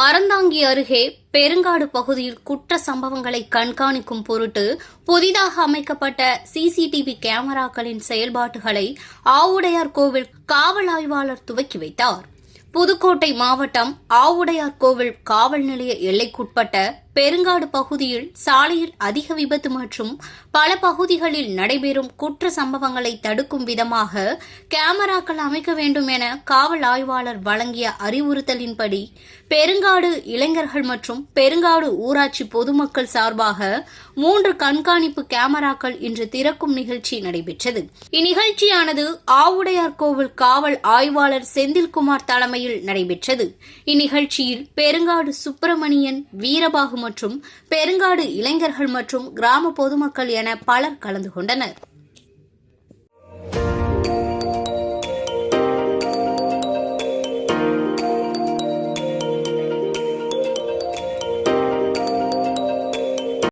அறந்தாங்கி அருகே பெருங்காடு பகுதியில் குற்ற சம்பவங்களை கண்காணிக்கும் பொருட்டு புதிதாக அமைக்கப்பட்ட சிசிடிவி கேமராக்களின் செயல்பாட்டுகளை ஆவுடையார் கோவில் காவல் ஆய்வாளர் துவக்கி வைத்தார். புதுக்கோட்டை மாவட்டம் ஆவுடையார் கோவில் காவல் நிலைய எல்லைக்குட்பட்ட பெருங்காடு பகுதியில் சாலையில் அதிக விபத்து மற்றும் பல பகுதிகளில் நடைபெறும் குற்ற சம்பவங்களை தடுக்கும் விதமாக கேமராக்கள் அமைக்க வேண்டும் என காவல் ஆய்வாளர் வழங்கிய அறிவுறுத்தலின்படி பெருங்காடு இளைஞர்கள் மற்றும் பெருங்காடு ஊராட்சி பொதுமக்கள் சார்பாக 3 கண்காணிப்பு கேமராக்கள் இன்று திறக்கும் நிகழ்ச்சி நடைபெற்றது. இந்நிகழ்ச்சியானது ஆவுடையார் கோவில் காவல் ஆய்வாளர் செந்தில்குமார் தலைமையில் நடைபெற்றது. இந்நிகழ்ச்சியில் பெருங்காடு சுப்பிரமணியன், வீரபாகு மற்றும் பெருங்காடு இளைஞர்கள் மற்றும் கிராம பொதுமக்கள் என பலர் கலந்து கொண்டனர்.